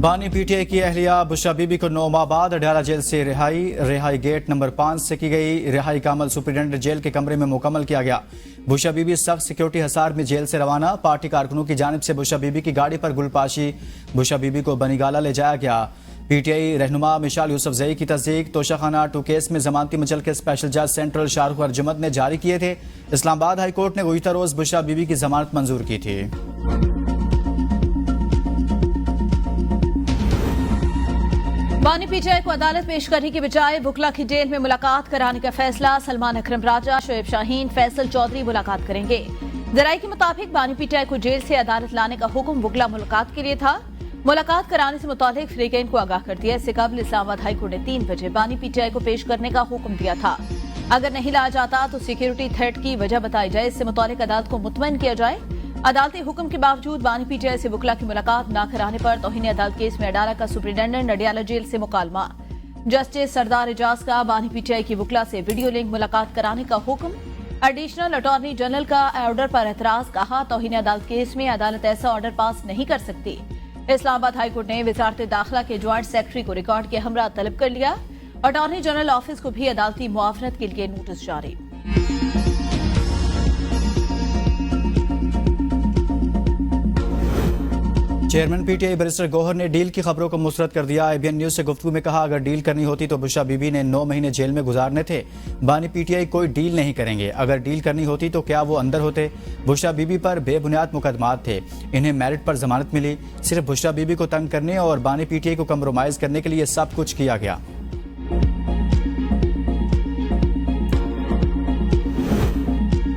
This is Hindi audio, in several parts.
बानी पीटीआई की अहलिया बुशरा बीबी को 9 माह बाद अडयाला जेल से रिहाई गेट नंबर 5 से की गई रिहाई का अमल सुप्रीडेंटेंट जेल के कमरे में मुकम्मल किया गया। बुशरा बीबी सख्त सिक्योरिटी हिसार में जेल से रवाना। पार्टी कारकुनों की जानिब से बुशरा बीबी की गाड़ी पर गुलपाशी बुशरा बीबी को बनीगाला ले जाया गया। पीटीआई रहनुमा मिशाल यूसुफजई की तस्दीक तोशाखाना 2 केस में जमानती मंजिल के स्पेशल जज सेंट्रल शाहरुख अर्जुमत ने जारी किए थे। इस्लामाबाद हाई कोर्ट ने गुज़िश्ता रोज बुशरा बीबी की जमानत मंजूर की थी। बानी पीटीआई को अदालत पेश करने की बजाय बुकला की जेल में मुलाकात कराने का फैसला। सलमान अकरम राजा, शोएब शाहीन, फैसल चौधरी मुलाकात करेंगे। जराये के मुताबिक बानी पीटीआई को जेल से अदालत लाने का हुक्म बुकला मुलाकात के लिए था। मुलाकात कराने से मुतालिक फ्रीकैन को आगाह कर दिया। इससे कबल इस्लामाबाद हाई कोर्ट ने 3 बजे बानी पीटीआई को पेश करने का हुक्म दिया था। अगर नहीं लाया जाता तो सिक्योरिटी थ्रेट की वजह बताई जाए। इससे मुतालिक अदालत को मुतमईन किया जाए। अदालती हुक्म के बावजूद बानी पीटीआई से बुकला की मुलाकात न कराने पर तौहीन अदालत केस में अडाला का सुप्रीडेंटेंट अडयाला जेल से मुकालमा। जस्टिस सरदार एजाज का बानी पीटीआई की बुकला से वीडियो लिंक मुलाकात कराने का हुक्म। एडिशनल अटॉर्नी जनरल का ऑर्डर पर एतराज, कहा तौहीन अदालत केस में अदालत ऐसा ऑर्डर पास नहीं कर सकती। इस्लामाबाद हाई कोर्ट ने वजारत दाखिला के ज्वाइंट सेक्रेटरी को रिकॉर्ड के हमरा तलब कर लिया। अटॉर्नी जनरल ऑफिस को भी अदालती मुआवनत के लिए नोटिस जारी। चेयरमैन पीटीआई बैरिस्टर गौहर ने डील की खबरों को मुस्तरद कर दिया। एबीएन न्यूज से गुफ्तगू में कहा, अगर डील करनी होती तो बुशरा बीबी ने 9 महीने जेल में गुजारने थे। बानी पीटीआई कोई डील नहीं करेंगे। अगर डील करनी होती तो क्या वो अंदर होते? बुशरा बीबी पर बेबुनियाद मुकदमात थे। इन्हें मेरिट पर जमानत मिली। सिर्फ बुशरा बीबी को तंग करने और बानी पीटीआई को कम्प्रोमाइज करने के लिए सब कुछ किया गया।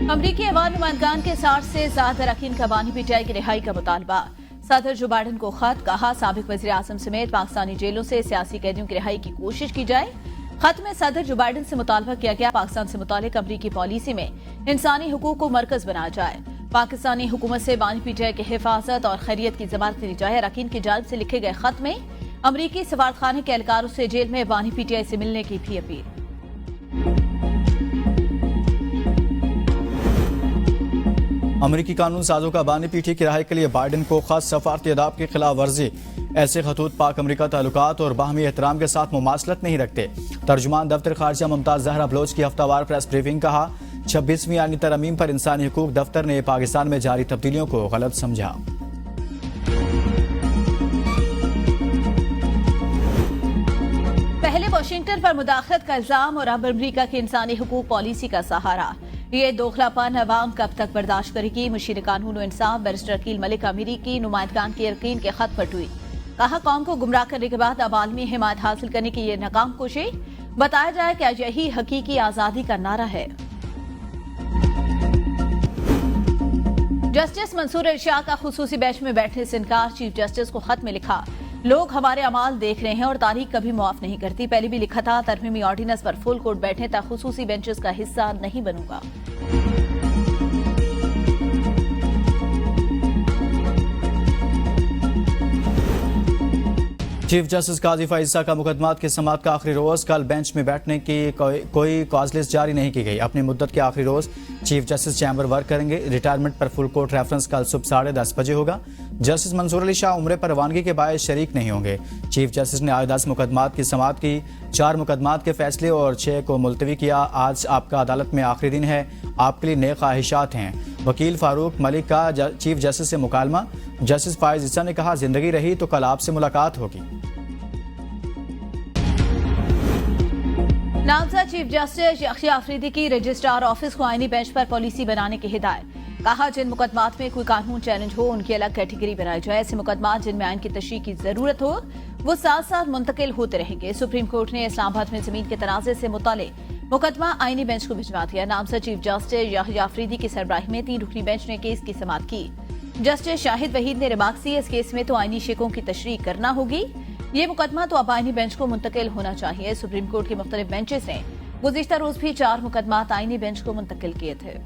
अमरीकी अवाम नुमाइंदगान के 60 से ज्यादा अरकान का बानी पीटीआई की रिहाई का मुतालबा। सदर जो बाइडन को खत, कहा साबिक वज़ीर आज़म समेत पाकिस्तानी जेलों से सियासी कैदियों की रिहाई की कोशिश की जाए। खत में सदर जो बाइडन से मुतालबा किया गया पाकिस्तान से मुतालिक अमरीकी पॉलिसी में इंसानी हुकूक को मरकज बनाया जाए। पाकिस्तानी हुकूमत से बानी पीटीआई की हिफाजत और खैरियत की जमानत ली जाए। अरकान की जानिब से लिखे गए खत में अमरीकी सफारतखाने के एहलकारों से जेल में बानी पीटीआई से मिलने की भी अपील। अमरीकी कानून साजों का बानी पीटीआई की रिहाई के लिए बाइडन को खास सफारती अदाब की खिलाफ वर्जी। ऐसे खतूत पाक अमरीका ताल्लुकात और बाहमी एहतराम के साथ मुमासलत नहीं रखते। तर्जुमान दफ्तर खारजा मुमताज जहरा बलोच की हफ्तावार प्रेस ब्रीफिंग, कहा 26वीं आईनी तरमीम पर इंसानी हुकूक दफ्तर ने पाकिस्तान में जारी तब्दीलियों को गलत समझा। पहले वाशिंगटन पर मुदाखलत का इल्जाम और अब अमरीका की इंसानी हुकूक पॉलिसी का सहारा। ये दोखलापन अवाम कब तक बर्दाश्त करेगी? मुशीर कानून और इंसाफ बैरिस्टर अकील मलिक अमीरी की नुमाइंदगान की अरकान के खत पर ट्वीट, कहा कौम को गुमराह करने के बाद अब आलमी हिमायत हासिल करने की ये नाकाम कोशिश। बताया जाए कि यही हकीकी आजादी का नारा है। जस्टिस मंसूर इरशाद का खुसूसी बेंच में बैठने से इनकार। चीफ जस्टिस को खत में लिखा, लोग हमारे अमाल देख रहे हैं और तारीख कभी मुआफ नहीं करती। पहले भी लिखा था, तरमीमी ऑर्डिनेंस पर फुल कोर्ट बैठने तक खुसूसी बेंचेस का हिस्सा नहीं बनूंगा। चीफ जस्टिस काजी फाइजा का मुकदमात की समाअत का आखिरी रोज। कल बेंच में बैठने की कोई कॉज लिस्ट जारी नहीं की गई। अपनी मुद्दत के आखिरी रोज चीफ जस्टिस चैम्बर वर्क करेंगे। रिटायरमेंट पर फुल कोर्ट रेफरेंस कल सुबह 10:30 बजे होगा। जस्टिस मंसूर अली शाह उम्रे पर रवानगी के बायस शरीक नहीं होंगे। चीफ जस्टिस ने आज 10 मुकदमात की समाअत की। 4 मुकदमात के फैसले और 6 को मुलतवी किया। आज आपका अदालत में आखिरी दिन है। आपके लिए नए ख्वाहिशात हैं। वकील फारूक मलिक का चीफ जस्टिस से मुकालमा। जस्टिस फायज ईसा ने कहा, जिंदगी रही तो कल आपसे मुलाकात होगी। नामजद चीफ जस्टिस यख्या अफरीदी की रजिस्ट्रार ऑफिस को आईनी बेंच पर पॉलिसी बनाने की हिदायत। कहा, जिन मुकदमात में कोई कानून चैलेंज हो उनकी अलग कैटेगरी बनाई जाए। ऐसे मुकदमात जिनमें आइन की तशरीह की जरूरत हो वो साथ साथ मुंतकिल होते रहेंगे। सुप्रीम कोर्ट ने इस्लामाबाद में जमीन के तनाजे से मुताल्लिक मुकदमा आईनी बेंच को भिजवा दिया। नामजद चीफ जस्टिस यख्या अफरीदी की सरबराही में 3 रुकनी बेंच ने केस की समाअत की। जस्टिस शाहिद वहीद ने रिमार्क दी, इस केस में तो आईनी शिकों की तशरीह करना होगी। ये मुकदमा तो अब आईनी बेंच को मुंतकिल होना चाहिए। सुप्रीम कोर्ट के मुख्तलिफ बेंचेस ने गुज़िश्ता रोज भी 4 मुकदमात आईनी बेंच को मुंतकिल किए थे।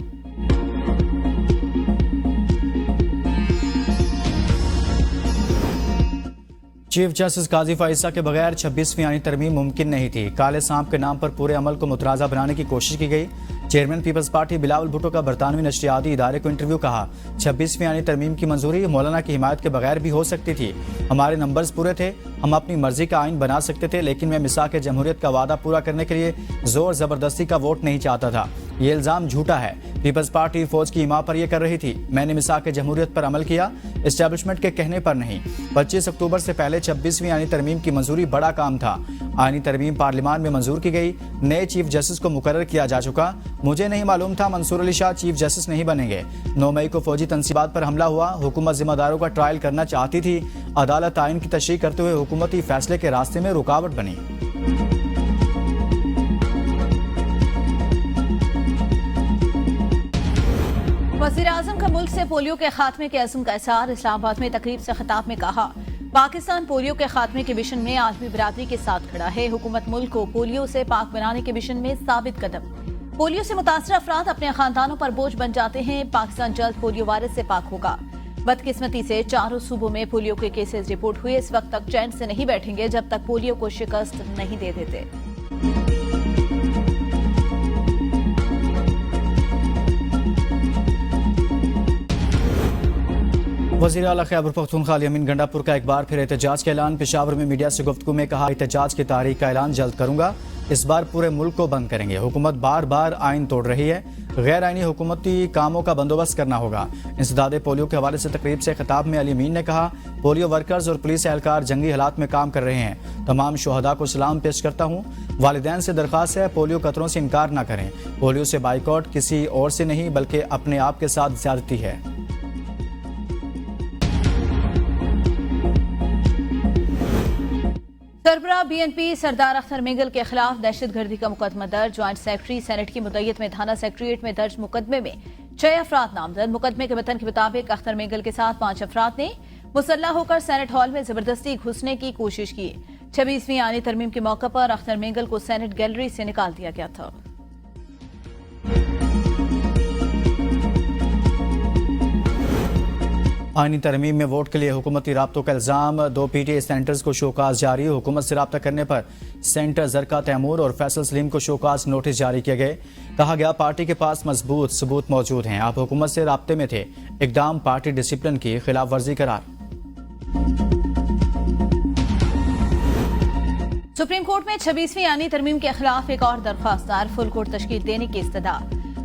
चीफ जस्टिस काजी फाइजा के बगैर 26वीं आईनी तरमीम मुमकिन नहीं थी। काले सांप के नाम पर पूरे अमल को मुतराजा बनाने की कोशिश की गई। चेयरमैन पीपल्स पार्टी बिलावल भुट्टो का बरतानवी नशरियाती इदारे को इंटरव्यू। कहा 26वीं आईनी तरमीम की मंजूरी मौलाना की हिमायत के बगैर भी हो सकती थी। हमारे नंबर्स पूरे थे, हम अपनी मर्जी का आइन बना सकते थे, लेकिन मैं मिसाक जमहूरियत का वादा पूरा करने के लिए जोर जबरदस्ती का वोट नहीं चाहता था। ये इल्जाम झूठा है। पीपल्स पार्टी फौज की हिमा पर यह कर रही थी। मैंने मिसाक जमहूरियत पर अमल किया, एस्टेब्लिशमेंट के कहने पर नहीं। 25 अक्टूबर से पहले 26वीं आईनी तरमीम की मंजूरी बड़ा काम था। आईनी तरमीम पार्लियामान में मंजूर की गई, नए चीफ जस्टिस को मुकर्रर किया जा चुका। मुझे नहीं मालूम था मंसूर अली शाह चीफ जस्टिस नहीं बनेंगे। 9 मई को फौजी तनसीबात पर हमला हुआ। हुकूमत जिम्मेदारों का ट्रायल करना चाहती थी। अदालत आइन की तशरीह करते हुए हुकूमती फैसले के रास्ते में रुकावट बनी। वज़ीर-ए-आज़म का मुल्क से पोलियो के खात्मे के अज़्म का इज़हार। इस्लामाबाद में तकरीब से खिताब में कहा, पाकिस्तान पोलियो के खात्मे के मिशन में आलमी बिरादरी के साथ खड़ा है। हुकूमत मुल्क को पोलियो से पाक बनाने के मिशन में साबित कदम। पोलियो से मुतासर अफराद अपने खानदानों पर बोझ बन जाते हैं। पाकिस्तान जल्द पोलियो वायरस से पाक होगा। बदकिस्मती से चारों सूबों में पोलियो के केसेस रिपोर्ट हुए। इस वक्त तक चैन से नहीं बैठेंगे जब तक पोलियो को शिकस्त नहीं दे देते। वज़ीर आला खैबर पख्तूनख्वा अमीन गंडापुर का एक बार फिर एहतजाज का ऐलान। पेशावर में मीडिया से गुफ्तगू में कहा, एहतजाज की तारीख का ऐलान जल्द करूंगा। इस बार पूरे मुल्क को बंद करेंगे। हुकूमत बार बार आइन तोड़ रही है। गैर आइनी हुकूमती कामों का बंदोबस्त करना होगा। इंसदादे पोलियो के हवाले से तकरीब से खिताब में अली अमीन ने कहा, पोलियो वर्कर्स और पुलिस एहलकार जंगी हालात में काम कर रहे हैं। तमाम शुहदा को सलाम पेश करता हूँ। वालिदैन से दरख्वास्त है, पोलियो कतरों से इनकार न करें। पोलियो से बाइकआउट किसी और से नहीं बल्कि अपने आप के साथ ज्यादती है। सरबराह बीएनपी सरदार अख्तर मेंगल के खिलाफ दहशतगर्दी का मुकदमा दर्ज। ज्वाइंट सेक्रेटरी सेनेट की मुद्दत में थाना सेक्रेटरिएट में दर्ज मुकदमे में 6 अफराद नामजद। मुकदमे के मतन के मुताबिक अख्तर मेंगल के साथ 5 अफराद ने मुसल्ला होकर सेनेट हॉल में जबरदस्ती घुसने की कोशिश की। 26वीं आनी तरमीम के मौके पर अख्तर मेंगल को सेनेट गैलरी से निकाल दिया गया था। आईनी तरमीम में वोट के लिए हुकूमती राब्तों का इल्जाम। 2 पीटीआई सेंटर्स को शोकाज जारी। हुकूमत से राब्ता करने पर सेंटर जरका तैमूर और फैसल सलीम को शोकाज नोटिस जारी किए गए। कहा गया, पार्टी के पास मजबूत सबूत मौजूद हैं। आप हुकूमत से राब्ते में थे। इकदाम पार्टी डिसिप्लिन की खिलाफ वर्जी करार। सुप्रीम कोर्ट में 26वीं आनी तरमीम के खिलाफ एक और दरख्वास्त दायर। फुल कोर्ट तश्कील देने की इस्तदा।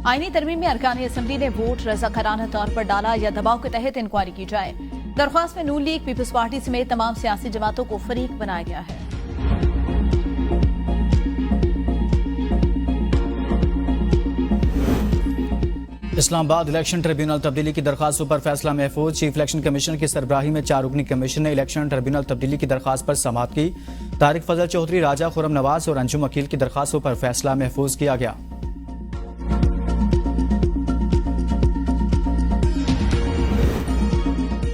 आईनी तरमीम में अरकान असम्बली ने वोट रज़ाकाराना तौर पर डाला या दबाव के तहत इंक्वायरी की जाए। दरख्वास्त में नून लीग, पीपल्स पार्टी समेत तमाम सियासी जमातों को फरीक बनाया गया है। इस्लामाबाद इलेक्शन ट्रिब्यूनल तब्दीली की दरखास्तों पर फैसला महफूज। चीफ इलेक्शन कमीशनर की सरबराही में 4 रुकनी कमीशन ने इलेक्शन ट्रिब्यूनल तब्दीली की दरखास्त पर समाअत की। तारिक फजल चौधरी, राजा खुर्रम नवाज और अंजुम वकील की दरखास्तों पर फैसला महफूज किया गया।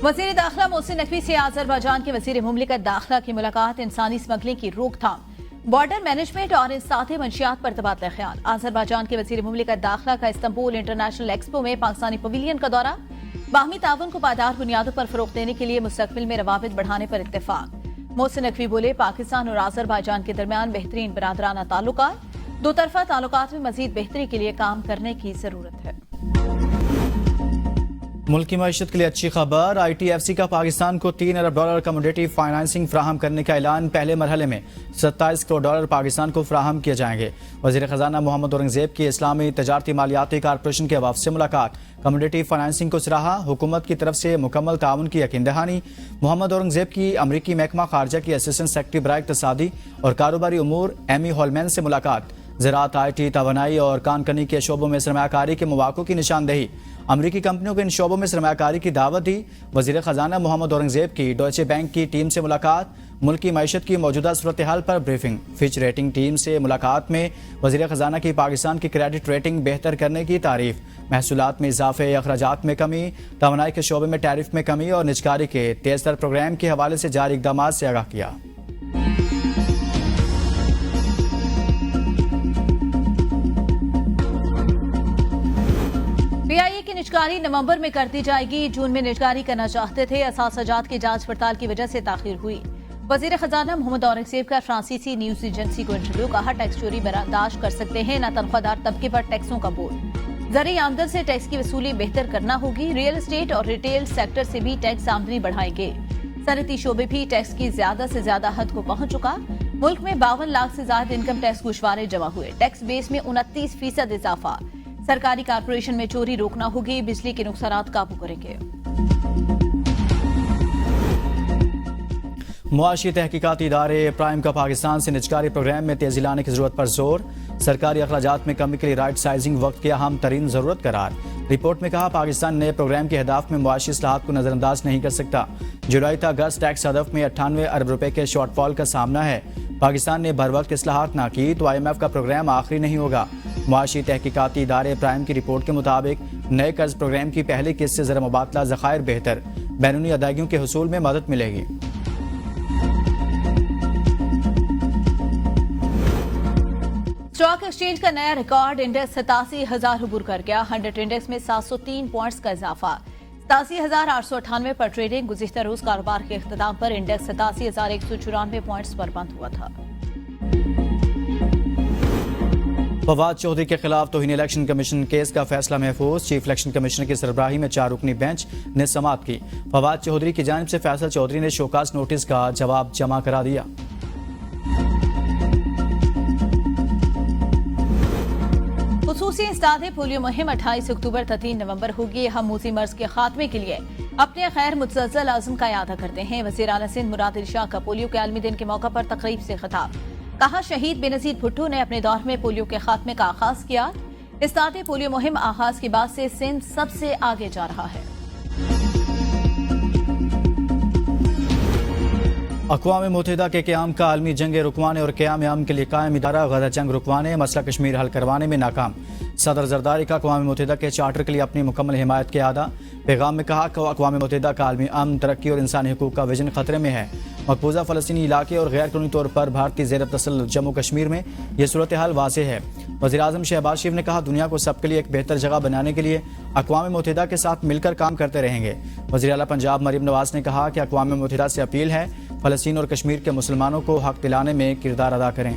वज़ीर दाखिला मोहसिन नकवी से आज़रबाईजान के वज़ीर मुमलिकत दाखिला की मुलाकात। इंसानी स्मगलिंग की रोकथाम, बॉर्डर मैनेजमेंट और इंसाती मंशियात पर तबादला ख्याल। आज़रबाईजान के वज़ीर मुमलिकत दाखिला का इस्तांबुल इंटरनेशनल एक्सपो में पाकिस्तानी पवेलियन का दौरा। बाहमी ताउन को पायदार बुनियादों पर फरोग देने के लिए मुस्तकबिल में रवाबित बढ़ाने पर इत्तेफाक। मोहसिन नकवी बोले, पाकिस्तान और आज़रबाईजान के दरमियान बेहतरीन बरादराना ताल्लुकात, दो तरफा ताल्लुकात में मजीद बेहतरी के लिए काम करने की जरूरत है। मुल्क की मईशत के लिए अच्छी खबर। ITFC का पाकिस्तान को $3 अरब कमोडिटी फाइनेंसिंग फ्राहम करने का ऐलान। पहले मरहले में $27 करोड़ पाकिस्तान को फ्राहम किए जाएंगे। वज़ीर ख़जाना मोहम्मद औरंगज़ेब की इस्लामी तजारती मालियाती कारपोरेशन के वफ़द से मुलाकात। कमोडिटी फाइनेंसिंग को सराहा। हुकूमत की तरफ से मुकम्मल ताउन की यकीन दहानी। मोहम्मद औरंगज़ेब की अमरीकी महकमा खारजा की असिस्टेंट सेक्रेटरी बराए इक़्तिसादी और कारोबारी उमूर एमी हॉलमैन से मुलाकात। ज़राअत, IT, तवानाई और कानकनी के शोबों में सरमायाकारी के मौक़ों की निशानदेही। अमरीकी कंपनियों को इन शोबों में सरमायाकारी की दावत दी। वज़ीर ख़जाना मोहम्मद औरंगज़ेब की डॉयचे बैंक की टीम से मुलाकात। मुल्क की मईशत की मौजूदा सूरत हाल पर ब्रीफिंग। फिच रेटिंग टीम से मुलाकात में वज़ीर ख़जाना की पाकिस्तान की क्रेडिट रेटिंग बेहतर करने की तारीफ। महसूलात में इजाफे, अखराजात में कमी, तवानाई के शोबे में टैरिफ में कमी और निजकारी के तेज़तर प्रोग्राम के हवाले से जारी इक़दामात से आगाह किया। PIA की निजकारी नवंबर में कर दी जाएगी। जून में निजकारी करना चाहते थे। असासाजात की जांच पड़ताल की वजह से ताखीर हुई। वजीर खजाना मोहम्मद औरंगजेब का फ्रांसीसी न्यूज एजेंसी को इंटरव्यू, कहा टैक्स चोरी बर्दाश्त कर सकते हैं न तनख्वाहदार तबके पर टैक्सों का बोझ। ज़रूरी आमदन से टैक्स की वसूली बेहतर करना होगी। रियल एस्टेट और रिटेल सेक्टर से भी टैक्स आमदनी बढ़ाएंगे। सनती शोबे भी टैक्स की ज्यादा से ज्यादा हद को पहुंच चुका। मुल्क में 52 लाख से ज्यादा इनकम टैक्स गोशवारे जमा हुए। टैक्स बेस में 29% इजाफा। सरकारी कारपोरेशन में चोरी रोकना होगी। बिजली के नुकसानात काबू करेंगे। मुआशी तहकीकाती इदारे प्राइम का पाकिस्तान से निजकारी प्रोग्राम में तेजी लाने की जरूरत पर जोर। सरकारी अखराजात में कमी के लिए राइट साइजिंग वक्त की अहम तरीन जरूरत करार। रिपोर्ट में कहा पाकिस्तान नए प्रोग्राम के अहदाफ में मुआशी इस्लाहात को नजरअंदाज नहीं कर सकता। जुलाई तक अगस्त टैक्स हदफ में 98 अरब रुपए के शॉर्टफॉल का सामना है। पाकिस्तान ने बर वक्त इस्लाहात ना की तो IMF का प्रोग्राम आखिरी नहीं होगा। मुआशी तहकीकाती इदारे प्राइम की रिपोर्ट के मुताबिक नए कर्ज प्रोग्राम की पहली किस्त से ज़र मुबादला ज़खायर बेहतर, बैरूनी अदायगियों के हुसूल में मदद मिलेगी। स्टॉक एक्सचेंज का नया रिकॉर्ड, इंडेक्स 87,000 अबूर कर गया। 100 इंडेक्स में 703 पॉइंट्स का इजाफा। 87,898 पर ट्रेडिंग। गुज़िश्ता रोज कारोबार के इख्तिताम पर इंडेक्स 87,194 पॉइंट्स पर बंद हुआ था। फवाद चौधरी के खिलाफ तौहीन इलेक्शन कमीशन केस का फैसला महफूज। चीफ इलेक्शन कमिश्नर की सरबराही में 4 रुकनी बेंच ने समाअत की। फवाद चौधरी की जानिब से फैसल चौधरी ने शोकास नोटिस का जवाब जमा करा दिया। खुसूसी इंसदादे पोलियो मुहिम 28 अक्टूबर तक 3 नवंबर होगी। हम मूसी मर्ज के खात्मे के लिए अपने खैर मुतज़्ज़ल आज़म का यादा करते हैं। वज़ीर आला सिंध मुराद इल शाह का पोलियो के आलमी दिन के मौका पर तकरीब से खिताब, कहा शहीद बेनज़ीर भुट्टो ने अपने दौर में पोलियो के खात्मे का आगाज किया। इंसदादे पोलियो मुहिम आगाज के बाद से सिंध सबसे आगे जा रहा है। अक़वाम मुत्तहिदा के क़याम का आलमी जंग रुकवाने और क़याम अमन के लिए कायम इदारा गदर जंग रुकवाने मसला कश्मीर हल करवाने में नाकाम। सदर जरदारी का अक़वाम मुत्तहिदा के चार्टर के लिए अपनी मुकम्मल हिमायत के अदा। पैगाम में कहा कि अक़वाम मुत्तहिदा का आलमी अमन, तरक्की और इंसानी हकूक़ का विजन खतरे में है। मकबूजा फ़लस्तीनी इलाके और गैर कानूनी तौर पर भारतीय ज़ेर तसल्लुत जम्मू कश्मीर में यह सूरत हाल वाज़ेह है। वज़ीर आज़म शहबाज शरीफ ने कहा दुनिया को सबके लिए एक बेहतर जगह बनाने के लिए अक़वाम मुत्तहिदा के साथ मिलकर काम करते रहेंगे। वज़ीर आला पंजाब मरीम नवाज ने कहा कि अक़वाम मुत्तहिदा से अपील है फ़लस्तीन और कश्मीर के मुसलमानों को हक दिलाने में किरदार अदा करें।